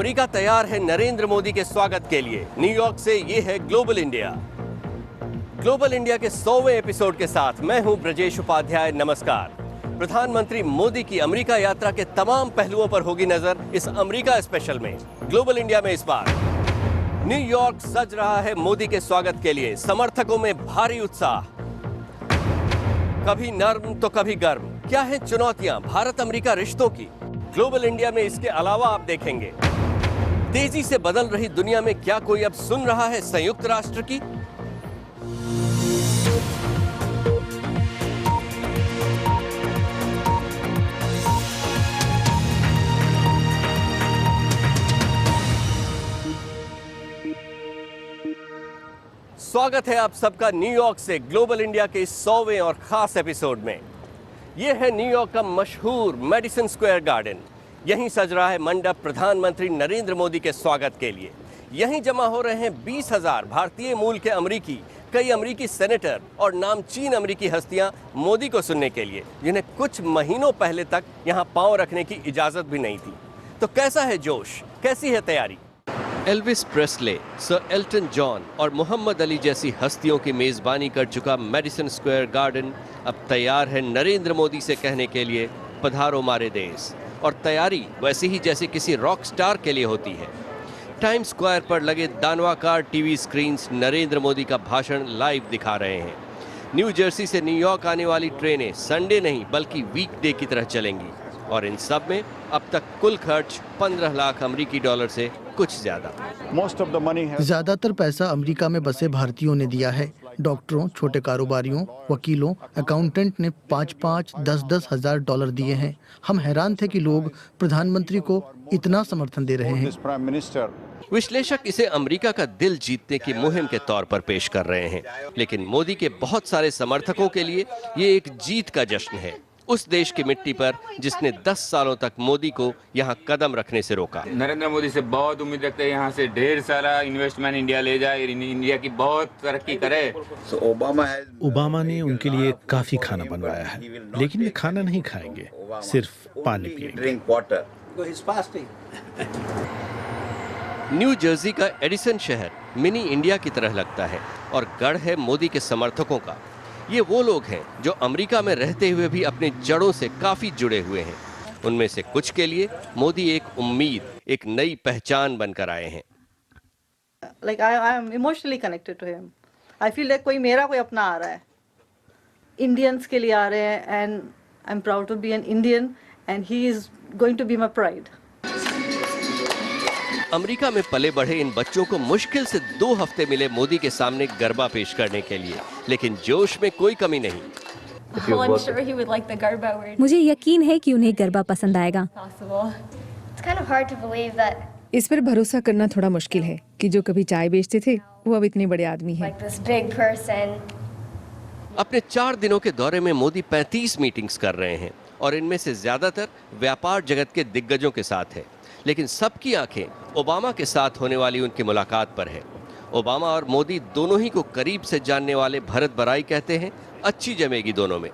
America तैयार है नरेंद्र मोदी के स्वागत के लिए। न्यूयॉर्क से ये है ग्लोबल इंडिया। ग्लोबल इंडिया के 100वें एपिसोड के साथ मैं हूं ब्रजेश उपाध्याय। नमस्कार। प्रधानमंत्री मोदी की अमेरिका यात्रा के तमाम पहलुओं पर होगी नजर इस अमेरिका स्पेशल में। ग्लोबल इंडिया में इस बार न्यूयॉर्क सज रहा है मोदी के स्वागत के लिए। समर्थकों में भारी उत्साह, कभी नर्म तो कभी गर्म। क्या है चुनौतियां भारत अमेरिका रिश्तों की? ग्लोबल इंडिया में इसके अलावा आप देखेंगे तेजी से बदल रही दुनिया में क्या कोई अब सुन रहा है संयुक्त राष्ट्र की? स्वागत है आप सबका न्यूयॉर्क से ग्लोबल इंडिया के 100वें और खास एपिसोड में। यह है न्यूयॉर्क का मशहूर मेडिसन स्क्वायर गार्डन। यहीं सज रहा है मंडप प्रधानमंत्री नरेंद्र मोदी के स्वागत के लिए। यहीं जमा हो रहे हैं 20,000 भारतीय मूल के अमरीकी, कई अमरीकी सेनेटर और नामचीन अमरीकी हस्तियां मोदी को सुनने के लिए, जिन्हें कुछ महीनों पहले तक यहां पांव रखने की इजाजत भी नहीं थी। तो कैसा है जोश, कैसी है तैयारी? Elvis Presley, sir Elton John और मोहम्मद अली जैसी हस्तियों की मेजबानी कर चुका मेडिसन स्क्वायर गार्डन अब तैयार है नरेंद्र मोदी से कहने के लिए पधारो मारे देश। और तैयारी वैसी ही जैसे किसी रॉक स्टार के लिए होती है। टाइम स्क्वायर पर लगे दानवाकार टीवी स्क्रीन्स नरेंद्र मोदी का भाषण लाइव दिखा रहे हैं। न्यू जर्सी से न्यूयॉर्क आने वाली ट्रेनें संडे नहीं बल्कि वीकडे की तरह चलेंगी और इन सब में अब तक कुल खर्च 15 लाख अमेरिकी डॉलर से कुछ ज्यादा। ज्यादातर पैसा अमेरिका में बसे भारतीयों ने दिया है। डॉक्टरों, छोटे कारोबारियों, वकीलों, अकाउंटेंट ने 5-5, 10-10 हजार डॉलर दिए हैं। हम हैरान थे कि लोग प्रधानमंत्री को इतना समर्थन दे रहे हैं। विश्लेषक इसे अमेरिका का दिल जीतने की मुहिम के तौर पर पेश कर रहे हैं, लेकिन मोदी के बहुत सारे समर्थकों के लिए ये एक जीत का जश्न है। उस देश की मिट्टी पर जिसने 10 सालों तक मोदी को यहाँ कदम रखने से रोका। नरेंद्र मोदी से बहुत उम्मीद रखते हैं, यहाँ से ढेर सारा इन्वेस्टमेंट इंडिया ले जाए, इंडिया की बहुत तरक्की करे। ओबामा ने उनके लिए काफी खाना बनवाया है, लेकिन वे खाना नहीं खाएंगे, सिर्फ पानी पिएंगे। न्यू जर्सी का एडिसन शहर मिनी इंडिया की तरह लगता है और गढ़ है मोदी के समर्थकों का। ये वो लोग हैं जो अमेरिका में रहते हुए भी अपनी जड़ों से काफी जुड़े हुए हैं। उनमें से कुछ के लिए मोदी एक उम्मीद, एक नई पहचान बनकर आए हैं। Like I am emotionally connected to him. I feel like कोई मेरा कोई अपना आ रहा है। Indians के लिए आ रहे हैं and I'm proud to be an Indian and he is going to be my pride. America में पले बढ़े इन बच्चों को मुश्किल से 2 हफ्ते मिले मोदी के सामने गरबा पेश करने के लिए, लेकिन जोश में कोई कमी नहीं। मुझे यकीन है कि उन्हें गरबा पसंद आएगा। इस पर भरोसा करना थोड़ा मुश्किल है कि जो कभी चाय बेचते थे वो अब इतने बड़े आदमी हैं। अपने 4 दिनों के दौरे में मोदी 35 मीटिंग्स कर रहे हैं और इनमें से ज्यादातर व्यापार जगत के दिग्गजों के साथ है, लेकिन सबकी आंखें ओबामा के साथ होने वाली उनकी मुलाकात पर है। ओबामा और मोदी दोनों ही को करीब से जानने वाले भरत बराई कहते हैं अच्छी जमेगी दोनों में।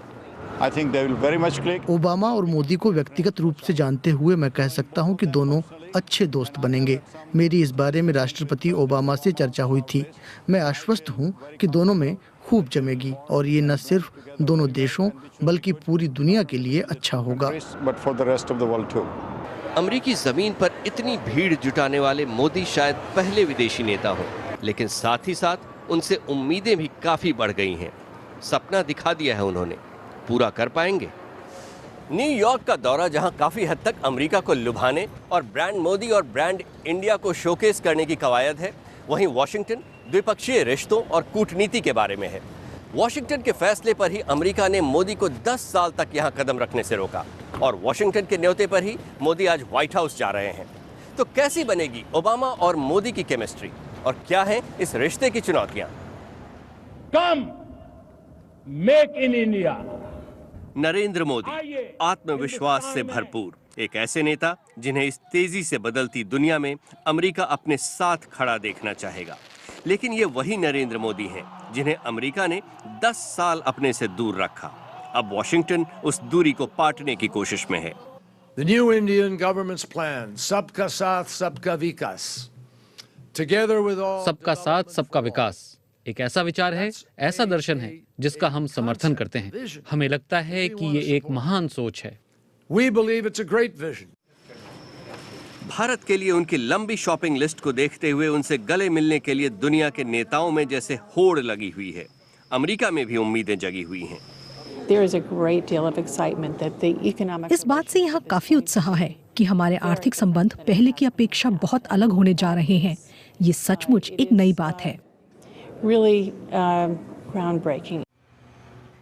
ओबामा और मोदी को व्यक्तिगत रूप से जानते हुए मैं कह सकता हूं कि दोनों अच्छे दोस्त बनेंगे। मेरी इस बारे में राष्ट्रपति ओबामा से चर्चा हुई थी। मैं आश्वस्त हूं कि दोनों में खूब जमेगी और ये न सिर्फ दोनों देशों बल्कि पूरी दुनिया के लिए अच्छा होगा। अमेरिकी जमीन पर इतनी भीड़ जुटाने वाले मोदी शायद पहले विदेशी नेता हों, लेकिन साथ ही साथ उनसे उम्मीदें भी काफी बढ़ गई हैं। सपना दिखा दिया है उन्होंने, पूरा कर पाएंगे? न्यूयॉर्क का दौरा जहां काफी हद तक अमेरिका को लुभाने और ब्रांड मोदी और ब्रांड इंडिया को शोकेस करने की कवायद है, वहीं वॉशिंगटन द्विपक्षीय रिश्तों और कूटनीति के बारे में है। वॉशिंगटन के फैसले पर ही अमेरिका ने मोदी को 10 साल तक यहां कदम रखने से रोका और वॉशिंगटन के न्योते पर ही मोदी आज व्हाइट हाउस जा रहे हैं। तो कैसी बनेगी ओबामा और मोदी की केमिस्ट्री और क्या है इस रिश्ते की चुनौतियां? कम make in India. Narendra Modi आत्मविश्वास से भरपूर, एक ऐसे नेता जिन्हें इस तेजी से बदलती दुनिया में अमेरिका अपने साथ खड़ा देखना चाहेगा। लेकिन ये वही नरेंद्र मोदी हैं जिन्हें अमेरिका ने 10 साल अपने से दूर रखा। अब वॉशिंगटन उस दूरी को पाटने की कोशिश में है। The new Indian government's plan, Sabka Saath, Sabka Vikas, together with all सबका साथ सबका विकास एक ऐसा विचार है, ऐसा दर्शन है जिसका हम समर्थन करते हैं। हमें लगता है कि ये एक महान सोच है। We believe it's a great vision. Bharat के लिए उनकी लंबी शॉपिंग लिस्ट को देखते हुए उनसे गले मिलने के लिए दुनिया के नेताओं में जैसे होड़ लगी हुई है। अमेरिका में भी उम्मीदें जगी हुई हैं। इस बात से यहाँ काफी उत्साह है कि हमारे आर्थिक संबंध पहले की अपेक्षा बहुत अलग होने जा रहे हैं। ये सचमुच एक नई बात है।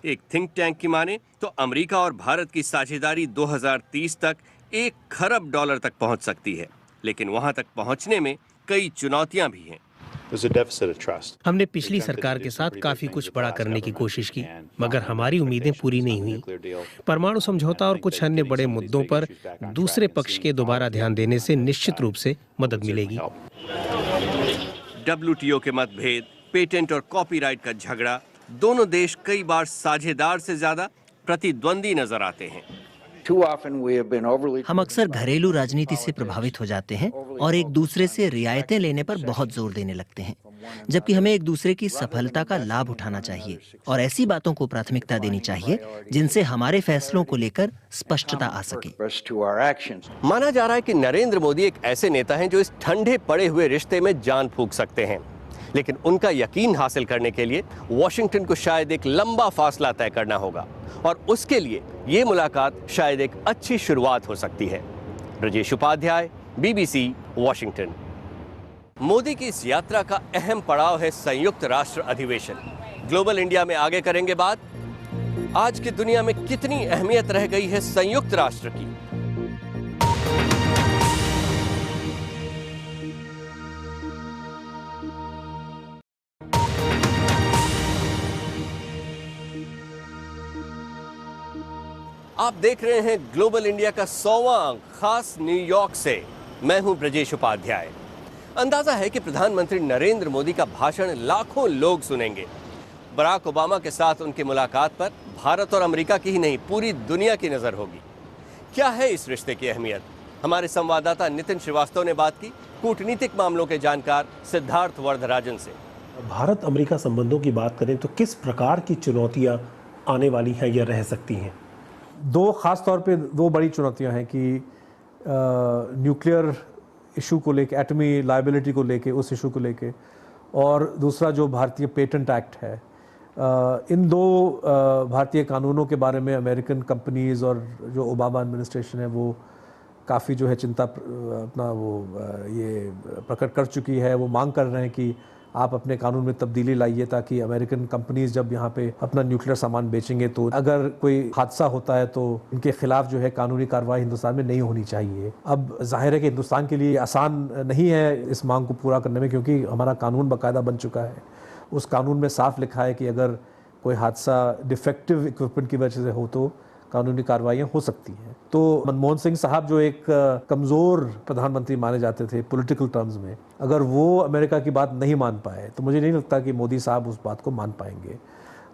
एक थिंक टैंक की माने तो अमेरिका और भारत की साझेदारी 2030 तक $1 खरब तक पहुंच सकती है, लेकिन वहां तक पहुंचने में कई चुनौतियां भी हैं। हमने पिछली सरकार के साथ काफी कुछ बड़ा करने की कोशिश की, मगर हमारी उम्मीदें पूरी नहीं हुई। परमाणु समझौता और कुछ अन्य बड़े मुद्दों पर दूसरे पक्ष के दोबारा ध्यान देने से निश्चित रूप से मदद मिलेगी। WTO के मतभेद, पेटेंट और कॉपीराइट का झगड़ा, दोनों देश कई बार साझेदार से ज्यादा प्रतिद्वंदी नजर आते हैं। हम अक्सर घरेलू राजनीति से प्रभावित हो जाते हैं और एक दूसरे से रियायतें लेने पर बहुत जोर देने लगते हैं, जबकि हमें एक दूसरे की सफलता का लाभ उठाना चाहिए और ऐसी बातों को प्राथमिकता देनी चाहिए जिनसे हमारे फैसलों को लेकर स्पष्टता आ सके। माना जा रहा है कि नरेंद्र मोदी एक ऐसे नेता हैं जो इस ठंडे पड़े हुए रिश्ते में जान फूंक सकते हैं, लेकिन उनका यकीन हासिल करने के लिए वॉशिंगटन को शायद एक लंबा फासला तय करना होगा और उसके लिए ये मुलाकात शायद एक अच्छी शुरुआत हो सकती है। Brajesh Upadhyay, BBC, Washington. मोदी की इस यात्रा का अहम पड़ाव है संयुक्त राष्ट्र अधिवेशन। ग्लोबल इंडिया में आगे करेंगे बात, आज की दुनिया में कितनी अहमियत रह गई है संयुक्त राष्ट्र की। आप देख रहे हैं ग्लोबल इंडिया का 100वां अंक, खास न्यूयॉर्क से। मैं हूं ब्रजेश उपाध्याय। अंदाजा है कि प्रधानमंत्री नरेंद्र मोदी का भाषण लाखों लोग सुनेंगे। बराक ओबामा के साथ उनकी मुलाकात पर भारत और अमेरिका की ही नहीं, पूरी दुनिया की नजर होगी। क्या है इस रिश्ते की अहमियत? हमारे संवाददाता नितिन श्रीवास्तव ने बात की कूटनीतिक मामलों के जानकार सिद्धार्थ वरदराजन से। भारत अमेरिका संबंधों की बात करें तो किस प्रकार की चुनौतियां आने वाली हैं या रह सकती हैं? ख़ास तौर पे दो बड़ी चुनौतियां हैं कि न्यूक्लियर इशू को लेके, एटमी लायबिलिटी को लेके, उस इशू को लेके, और दूसरा जो भारतीय पेटेंट एक्ट है। इन दो भारतीय कानूनों के बारे में अमेरिकन कंपनीज़ और जो ओबामा एडमिनिस्ट्रेशन है वो काफ़ी जो है चिंता अपना वो ये प्रकट कर चुकी है। वो मांग कर रहे हैं कि आप अपने कानून में तब्दीली लाइए ताकि अमेरिकन कंपनीज जब यहाँ पे अपना न्यूक्लियर सामान बेचेंगे तो अगर कोई हादसा होता है तो इनके खिलाफ जो है कानूनी कार्रवाई हिंदुस्तान में नहीं होनी चाहिए। अब जाहिर है कि हिंदुस्तान के लिए आसान नहीं है इस मांग को पूरा करने में, क्योंकि हमारा कानून बाकायदा बन चुका है। उस कानून में साफ लिखा है कि अगर कोई हादसा डिफेक्टिव इक्विपमेंट की वजह से हो तो कानूनी कार्रवाइयाँ हो सकती हैं। तो मनमोहन सिंह साहब जो एक कमज़ोर प्रधानमंत्री माने जाते थे पॉलिटिकल टर्म्स में, अगर वो अमेरिका की बात नहीं मान पाए तो मुझे नहीं लगता कि मोदी साहब उस बात को मान पाएंगे।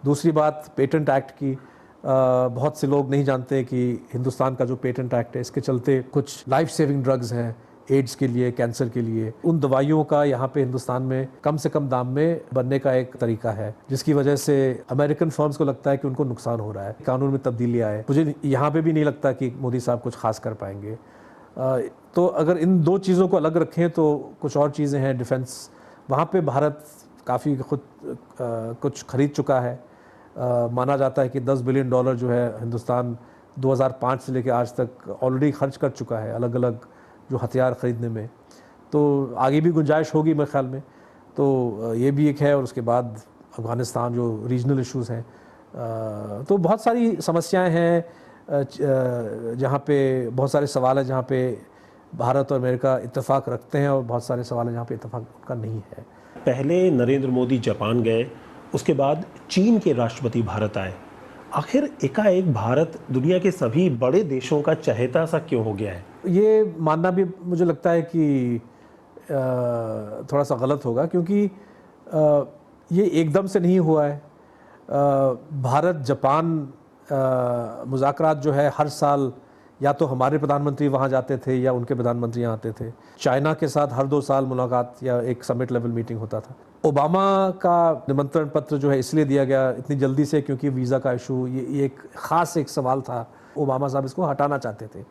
दूसरी बात पेटेंट एक्ट की, बहुत से लोग नहीं जानते कि हिंदुस्तान का जो पेटेंट एक्ट है इसके चलते कुछ लाइफ सेविंग ड्रग्स हैं एड्स के लिए, कैंसर के लिए, उन दवाइयों का यहाँ पे हिंदुस्तान में कम से कम दाम में बनने का एक तरीका है, जिसकी वजह से अमेरिकन फर्म्स को लगता है कि उनको नुकसान हो रहा है। कानून में तब्दीली आए, मुझे यहाँ पे भी नहीं लगता कि मोदी साहब कुछ खास कर पाएंगे। तो अगर इन दो चीज़ों को अलग रखें तो कुछ और चीज़ें हैं। डिफेंस, वहाँ पे भारत काफ़ी खुद कुछ खरीद चुका है। माना जाता है कि $10 बिलियन जो है हिंदुस्तान 2005 से लेकर आज तक ऑलरेडी खर्च कर चुका है अलग अलग जो हथियार ख़रीदने में। तो आगे भी गुंजाइश होगी मेरे ख्याल में। तो ये भी एक है, और उसके बाद अफ़गानिस्तान जो रीजनल इश्यूज़ हैं, तो बहुत सारी समस्याएं हैं जहाँ पे बहुत सारे सवाल हैं जहाँ पे भारत और अमेरिका इत्तेफाक रखते हैं और बहुत सारे सवाल हैं जहाँ पे इत्तेफाक उनका नहीं है। पहले नरेंद्र मोदी जापान गए, उसके बाद चीन के राष्ट्रपति भारत आए। आखिर एकाएक भारत दुनिया के सभी बड़े देशों का चहेता सा क्यों हो गया है? ये मानना भी मुझे लगता है कि थोड़ा सा गलत होगा, क्योंकि ये एकदम से नहीं हुआ है। भारत जापान मुज़ाकरात जो है हर साल या तो हमारे प्रधानमंत्री वहाँ जाते थे या उनके प्रधानमंत्री यहाँ आते थे। चाइना के साथ हर 2 साल मुलाकात या एक समिट लेवल मीटिंग होता था। ओबामा का निमंत्रण पत्र जो है इसलिए दिया गया इतनी जल्दी से क्योंकि वीज़ा का इशू ये एक ख़ास एक सवाल था। ओबामा साहब इसको हटाना चाहते थे,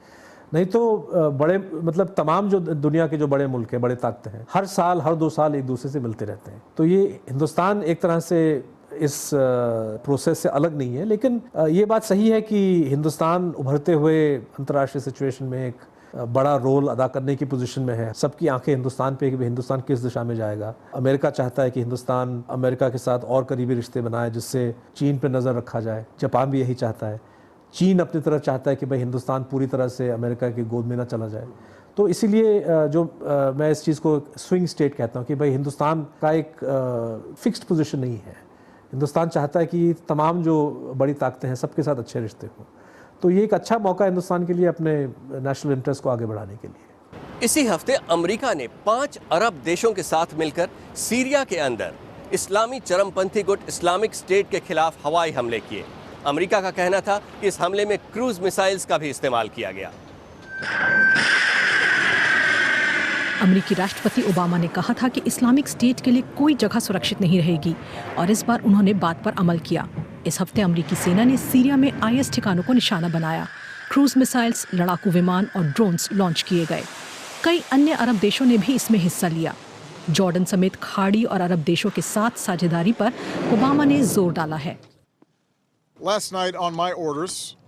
नहीं तो बड़े मतलब तमाम जो दुनिया के जो बड़े मुल्क हैं, बड़े ताकतें हैं, हर साल हर 2 साल एक दूसरे से मिलते रहते हैं। तो ये हिंदुस्तान एक तरह से इस प्रोसेस से अलग नहीं है, लेकिन ये बात सही है कि हिंदुस्तान उभरते हुए अंतर्राष्ट्रीय सिचुएशन में एक बड़ा रोल अदा करने की पोजीशन में है। सबकी आंखें हिंदुस्तान पे कि हिंदुस्तान किस दिशा में जाएगा। अमेरिका चाहता है कि हिंदुस्तान अमेरिका के साथ और करीबी रिश्ते बनाए जिससे चीन पे नज़र रखा जाए। जापान भी यही चाहता है। चीन अपनी तरफ चाहता है कि भाई हिंदुस्तान पूरी तरह से अमेरिका की गोद में ना चला जाए। तो इसीलिए मैं इस चीज़ को स्विंग स्टेट कहता हूँ कि भाई हिंदुस्तान का एक फिक्स्ड पोजीशन नहीं है। हिंदुस्तान चाहता है कि तमाम जो बड़ी ताकतें हैं सबके साथ अच्छे रिश्ते हों। तो ये एक अच्छा मौका है हिंदुस्तान के लिए अपने नेशनल इंटरेस्ट को आगे बढ़ाने के लिए। इसी हफ्ते अमेरिका ने 5 अरब देशों के साथ मिलकर सीरिया के अंदर इस्लामी चरमपंथी गुट इस्लामिक स्टेट के खिलाफ हवाई हमले किए। अमेरिका का कहना था कि इस हमले में क्रूज मिसाइल्स का भी इस्तेमाल किया गया। अमेरिकी राष्ट्रपति ओबामा ने कहा था कि इस्लामिक स्टेट के लिए कोई जगह सुरक्षित नहीं रहेगी और इस बार उन्होंने बात पर अमल किया। इस हफ्ते अमेरिकी सेना ने सीरिया में आईएस ठिकानों को निशाना बनाया। क्रूज मिसाइल्स, लड़ाकू विमान और ड्रोन्स लॉन्च किए गए। कई अन्य अरब देशों ने भी इसमें हिस्सा लिया। जॉर्डन समेत खाड़ी और अरब देशों के साथ साझेदारी पर ओबामा ने जोर डाला है।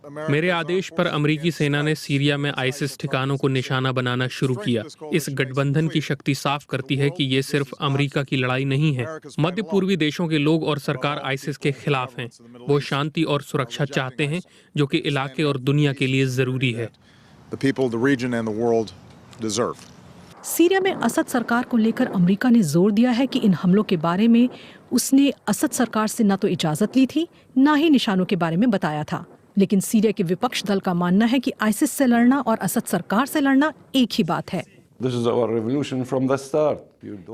मेरे आदेश पर अमेरिकी सेना ने सीरिया में आईसिस ठिकानों को निशाना बनाना शुरू किया। इस गठबंधन की शक्ति साफ करती है कि ये सिर्फ अमेरिका की लड़ाई नहीं है। मध्य पूर्वी देशों के लोग और सरकार आईसिस के खिलाफ हैं। वो शांति और सुरक्षा चाहते हैं, जो कि इलाके और दुनिया के लिए जरूरी है। सीरिया में असद सरकार को लेकर अमेरिका ने जोर दिया है कि इन हमलों के बारे में उसने असद सरकार से न तो इजाजत ली थी, न ही निशानों के बारे में बताया था। लेकिन सीरिया के विपक्ष दल का मानना है कि आईसिस से लड़ना और असद सरकार से लड़ना एक ही बात है।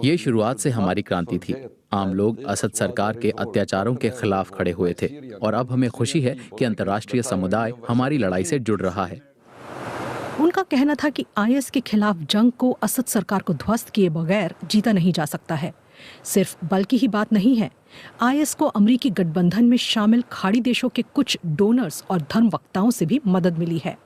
ये शुरुआत से हमारी क्रांति थी। आम लोग असद सरकार के अत्याचारों के खिलाफ खड़े हुए थे और अब हमें खुशी है कि अंतर्राष्ट्रीय समुदाय हमारी लड़ाई से जुड़ रहा है। उनका कहना था कि आईएस के खिलाफ जंग को असद सरकार को ध्वस्त किए बगैर जीता नहीं जा सकता है। सिर्फ बल की ही बात नहीं है। आईएस को अमेरिकी गठबंधन में शामिल खाड़ी देशों के कुछ डोनर्स और धर्मवक्ताओं से भी मदद मिली है।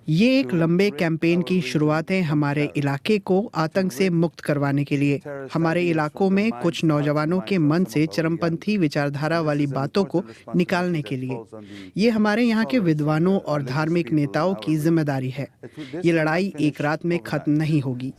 ये एक लंबे कैंपेन की शुरुआत है हमारे इलाके को आतंक से मुक्त करवाने के लिए। हमारे इलाकों में कुछ नौजवानों के मन से चरमपंथी विचारधारा वाली बातों को निकालने के लिए। ये हमारे यहाँ के विद्वानों और धार्मिक नेताओं की जिम्मेदारी है। ये लड़ाई एक रात में खत्म नहीं होगी।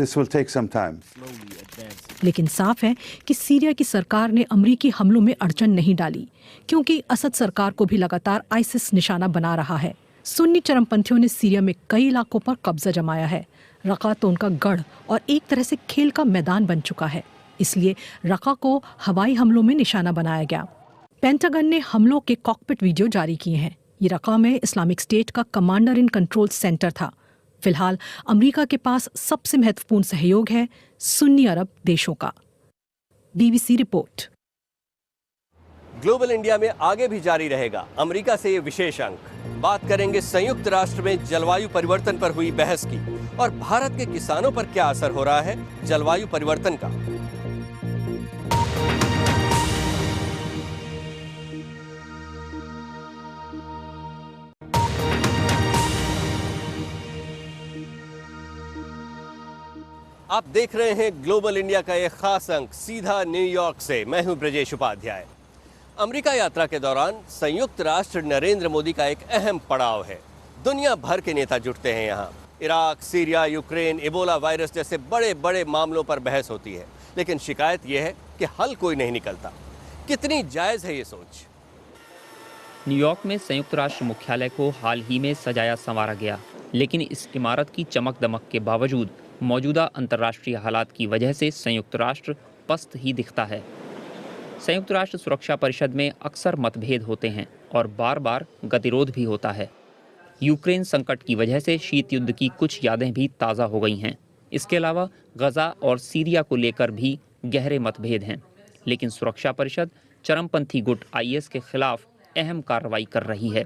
लेकिन साफ है कि सीरिया की सरकार ने अमेरिकी हमलों में अड़चन नहीं डाली, क्योंकि असद सरकार को भी लगातार आईसिस निशाना बना रहा है। सुन्नी चरमपंथियों ने सीरिया में कई इलाकों पर कब्जा जमाया है। रक़ा तो उनका गढ़ और एक तरह से खेल का मैदान बन चुका है। इसलिए रक़ा को हवाई हमलों में निशाना बनाया गया। पेंटागन ने हमलों के कॉकपिट वीडियो जारी किए हैं। ये रक़ा में इस्लामिक स्टेट का कमांडर इन कंट्रोल सेंटर था। फिलहाल अमेरिका के पास सबसे महत्वपूर्ण सहयोग है सुन्नी अरब देशों का। BBC report. ग्लोबल इंडिया में आगे भी जारी रहेगा अमेरिका से ये विशेष अंक। बात करेंगे संयुक्त राष्ट्र में जलवायु परिवर्तन पर हुई बहस की और भारत के किसानों पर क्या असर हो रहा है जलवायु परिवर्तन का। आप देख रहे हैं ग्लोबल इंडिया का एक खास अंक सीधा न्यूयॉर्क से। मैं हूं ब्रजेश उपाध्याय। अमेरिका यात्रा के दौरान संयुक्त राष्ट्र नरेंद्र मोदी का एक अहम पड़ाव है। दुनिया भर के नेता जुटते हैं यहाँ। Iraq, Syria, Ukraine, Ebola virus जैसे बड़े बड़े मामलों पर बहस होती है, लेकिन शिकायत यह है कि हल कोई नहीं निकलता। कितनी जायज़ है ये सोच? न्यूयॉर्क में संयुक्त राष्ट्र मुख्यालय को हाल ही में सजाया संवारा गया, लेकिन इस इमारत की चमक दमक के बावजूद मौजूदा अंतर्राष्ट्रीय हालात की वजह से संयुक्त राष्ट्र पस्त ही दिखता है। संयुक्त राष्ट्र सुरक्षा परिषद में अक्सर मतभेद होते हैं और बार बार गतिरोध भी होता है। यूक्रेन संकट की वजह से शीत युद्ध की कुछ यादें भी ताज़ा हो गई हैं। इसके अलावा गजा और सीरिया को लेकर भी गहरे मतभेद हैं। लेकिन सुरक्षा परिषद चरमपंथी गुट आईएस के खिलाफ अहम कार्रवाई कर रही है।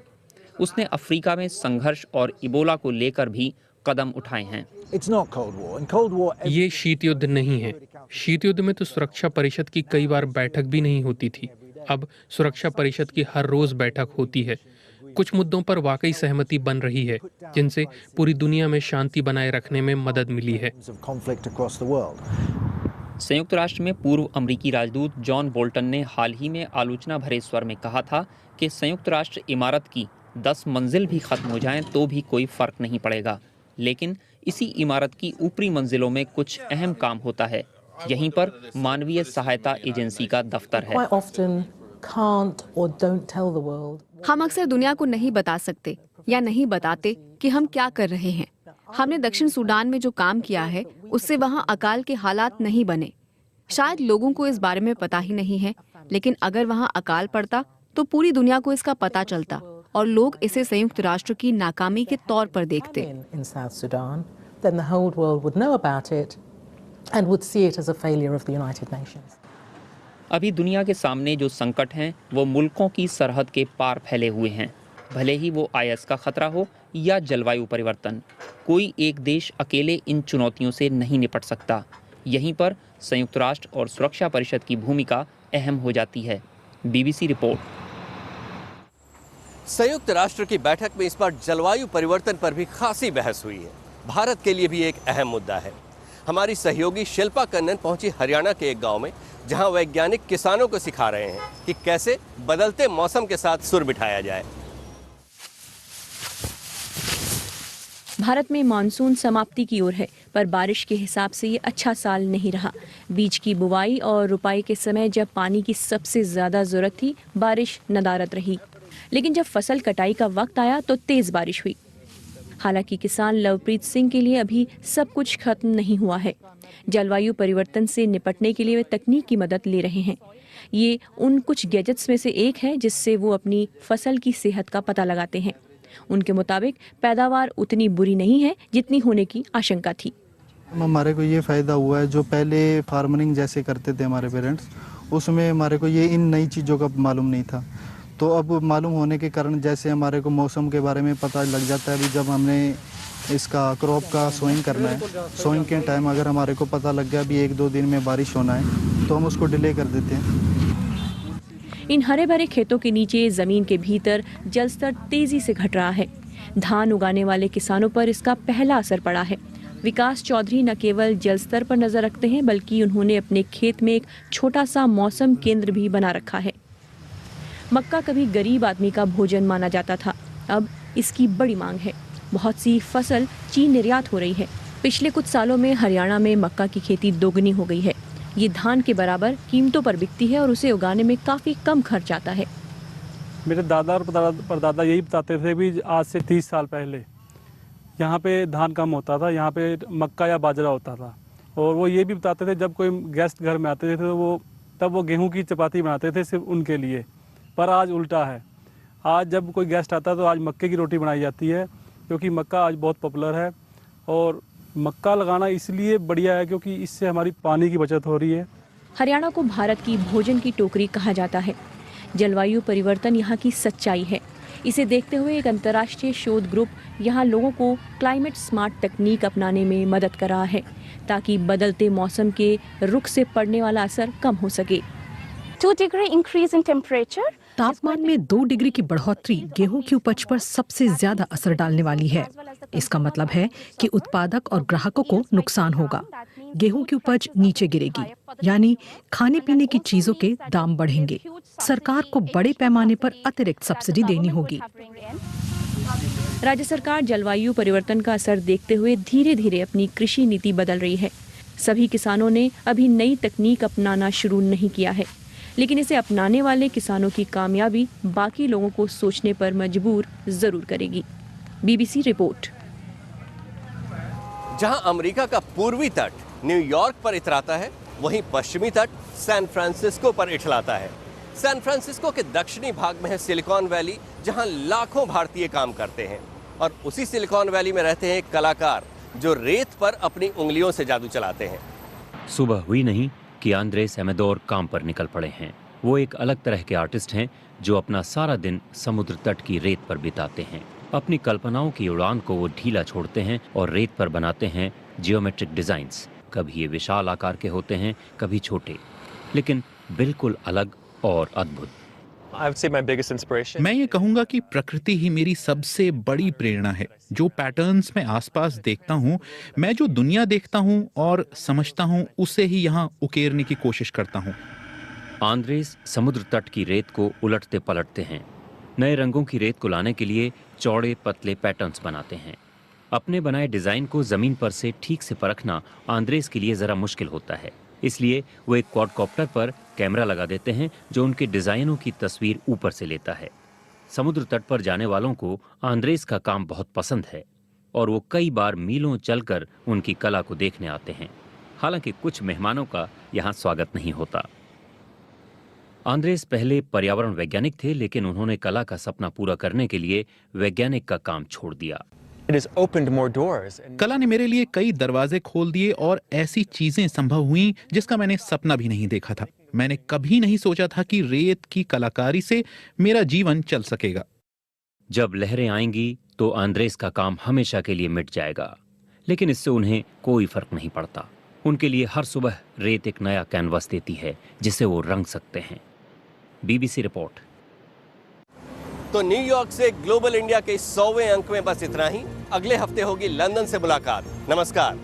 उसने अफ्रीका में संघर्ष और इबोला को लेकर भी कदम उठाए हैं। ये शीत युद्ध नहीं है। शीत युद्ध में तो सुरक्षा परिषद की कई बार बैठक भी नहीं होती थी। अब सुरक्षा परिषद की हर रोज बैठक होती है। कुछ मुद्दों पर वाकई सहमति बन रही है, जिनसे पूरी दुनिया में शांति बनाए रखने में मदद मिली है। संयुक्त राष्ट्र में पूर्व अमेरिकी राजदूत जॉन बोल्टन ने हाल ही में आलोचना भरे स्वर में कहा था कि संयुक्त राष्ट्र इमारत की 10 मंजिल भी खत्म हो जाएं तो भी कोई फर्क नहीं पड़ेगा, लेकिन इसी इमारत की ऊपरी मंजिलों में कुछ अहम काम होता है। यहीं पर मानवीय सहायता एजेंसी का दफ्तर है। हम अक्सर दुनिया को नहीं बता सकते या नहीं बताते कि हम क्या कर रहे हैं। हमने दक्षिण सूडान में जो काम किया है उससे वहाँ अकाल के हालात नहीं बने। शायद लोगों को इस बारे में पता ही नहीं है, लेकिन अगर वहाँ अकाल पड़ता तो पूरी दुनिया को इसका पता चलता और लोग इसे संयुक्त राष्ट्र की नाकामी के तौर पर देखते। अभी दुनिया के सामने जो संकट हैं वो मुल्कों की सरहद के पार फैले हुए हैं, भले ही वो IS का खतरा हो या जलवायु परिवर्तन। कोई एक देश अकेले इन चुनौतियों से नहीं निपट सकता। यहीं पर संयुक्त राष्ट्र और सुरक्षा परिषद की भूमिका अहम हो जाती है। BBC report. संयुक्त राष्ट्र की बैठक में इस बार जलवायु परिवर्तन पर भी खासी बहस हुई है। भारत के लिए भी एक अहम मुद्दा है। हमारी सहयोगी शिल्पा कन्नन पहुंची हरियाणा के एक गांव में, जहां वैज्ञानिक किसानों को सिखा रहे हैं कि कैसे बदलते मौसम के साथ सुर बिठाया जाए। भारत में मानसून समाप्ति की ओर है, पर बारिश के हिसाब से ये अच्छा साल नहीं रहा। बीज की बुवाई और रुपाई के समय जब पानी की सबसे ज़्यादा ज़रूरत थी, बारिश नदारद रही। लेकिन जब फसल कटाई का वक्त आया तो तेज़ बारिश हुई। हालांकि किसान लवप्रीत सिंह के लिए अभी सब कुछ खत्म नहीं हुआ है। जलवायु परिवर्तन से निपटने के लिए वे तकनीक की मदद ले रहे हैं। ये उन कुछ गैजेट्स में से एक है जिससे वो अपनी फसल की सेहत का पता लगाते हैं। उनके मुताबिक पैदावार उतनी बुरी नहीं है जितनी होने की आशंका थी। हमारे को ये फ़ायदा हुआ है, जो पहले फार्मिंग जैसे करते थे हमारे पेरेंट्स, उसमें हमारे को ये इन नई चीज़ों का मालूम नहीं था। तो अब मालूम होने के कारण जैसे हमारे को मौसम के बारे में पता लग जाता है। अभी जब हमने इसका क्रॉप का सोइंग करना है, सोइंग के टाइम अगर हमारे को पता लग गया अभी 1-2 दिन में बारिश होना है, तो हम उसको डिले कर देते हैं। इन हरे भरे खेतों के नीचे जमीन के भीतर जलस्तर तेजी से घट रहा है। धान उगाने वाले किसानों पर इसका पहला असर पड़ा है। विकास चौधरी न केवल जलस्तर पर नजर रखते हैं, बल्कि उन्होंने अपने खेत में एक छोटा सा मौसम केंद्र भी बना रखा है। मक्का कभी गरीब आदमी का भोजन माना जाता था, अब इसकी बड़ी मांग है। बहुत सी फसल चीन निर्यात हो रही है। पिछले कुछ सालों में हरियाणा में मक्का की खेती दोगुनी हो गई है। ये धान के बराबर कीमतों पर बिकती है और उसे उगाने में काफ़ी कम खर्च आता है। मेरे दादा और परदादा यही बताते थे भी आज से 30 साल पहले यहाँ पे धान कम होता था, यहाँ पे मक्का या बाजरा होता था। और वो ये भी बताते थे जब कोई गेस्ट घर में आते थे तो तब वो गेहूं की चपाती बनाते थे सिर्फ उनके लिए। पर आज उल्टा है, आज जब कोई गेस्ट आता है तो आज मक्के की रोटी बनाई जाती है, क्योंकि मक्का आज बहुत पॉपुलर है। और मक्का लगाना इसलिए बढ़िया है क्योंकि इससे हमारी पानी की बचत हो रही है। हरियाणा को भारत की भोजन की टोकरी कहा जाता है। जलवायु परिवर्तन यहाँ की सच्चाई है। इसे देखते हुए एक अंतर्राष्ट्रीय शोध ग्रुप यहाँ लोगों को क्लाइमेट स्मार्ट तकनीक अपनाने में मदद कर रहा है, ताकि बदलते मौसम के रुख से पड़ने वाला असर कम हो सके। 2 डिग्री इंक्रीज इन टेम्परेचर, तापमान में 2 डिग्री की बढ़ोतरी गेहूं की उपज पर सबसे ज्यादा असर डालने वाली है। इसका मतलब है कि उत्पादक और ग्राहकों को नुकसान होगा। गेहूं की उपज नीचे गिरेगी, यानी खाने पीने की चीजों के दाम बढ़ेंगे। सरकार को बड़े पैमाने पर अतिरिक्त सब्सिडी देनी होगी। राज्य सरकार जलवायु परिवर्तन का असर देखते हुए धीरे धीरे अपनी कृषि नीति बदल रही है। सभी किसानों ने अभी नई तकनीक अपनाना शुरू नहीं किया है, लेकिन इसे अपनाने वाले किसानों की कामयाबी बाकी लोगों को सोचने पर मजबूर जरूर करेगी। BBC report. जहां अमेरिका का पूर्वी तट न्यूयॉर्क पर इतराता है, वहीं पश्चिमी तट सैन फ्रांसिस्को पर इठलाता है। सैन फ्रांसिस्को के दक्षिणी भाग में है सिलिकॉन वैली, जहां लाखों भारतीय काम करते हैं। और उसी सिलिकॉन वैली में रहते हैं कलाकार जो रेत पर अपनी उंगलियों से जादू चलाते हैं। सुबह हुई नहीं कि आंद्रेस एमेदोर काम पर निकल पड़े हैं। वो एक अलग तरह के आर्टिस्ट हैं जो अपना सारा दिन समुद्र तट की रेत पर बिताते हैं। अपनी कल्पनाओं की उड़ान को वो ढीला छोड़ते हैं और रेत पर बनाते हैं जियोमेट्रिक डिजाइन्स। कभी ये विशाल आकार के होते हैं, कभी छोटे, लेकिन बिल्कुल अलग और अद्भुत। मैं ये कहूँगा कि प्रकृति ही मेरी सबसे बड़ी प्रेरणा है। जो पैटर्न्स मैं आसपास देखता हूँ, मैं जो दुनिया देखता हूँ और समझता हूँ, उसे ही यहाँ उकेरने की कोशिश करता हूँ। आंद्रेस समुद्र तट की रेत को उलटते पलटते हैं। नए रंगों की रेत को लाने के लिए चौड़े पतले पैटर्न्स बनाते हैं। अपने बनाए डिजाइन को जमीन पर से ठीक से परखना आंद्रेस के लिए जरा मुश्किल होता है। इसलिए वो एक क्वाडकॉप्टर पर कैमरा लगा देते हैं जो उनके डिजाइनों की तस्वीर ऊपर से लेता है। समुद्र तट पर जाने वालों को आंद्रेस का काम बहुत पसंद है और वो कई बार मीलों चलकर उनकी कला को देखने आते हैं। हालांकि कुछ मेहमानों का यहाँ स्वागत नहीं होता। आंद्रेस पहले पर्यावरण वैज्ञानिक थे, लेकिन उन्होंने कला का सपना पूरा करने के लिए वैज्ञानिक का काम छोड़ दिया। कला ने मेरे लिए कई दरवाजे खोल दिए और ऐसी चीजें संभव हुई जिसका मैंने सपना भी नहीं देखा था। मैंने कभी नहीं सोचा था कि रेत की कलाकारी से मेरा जीवन चल सकेगा। जब लहरें आएंगी तो आंद्रेस का काम हमेशा के लिए मिट जाएगा, लेकिन इससे उन्हें कोई फर्क नहीं पड़ता। उनके लिए हर सुबह रेत एक नया कैनवास देती है जिसे वो रंग सकते हैं। BBC report. तो न्यूयॉर्क से ग्लोबल इंडिया के 100वें अंक में बस इतना ही। अगले हफ्ते होगी लंदन से मुलाकात। नमस्कार।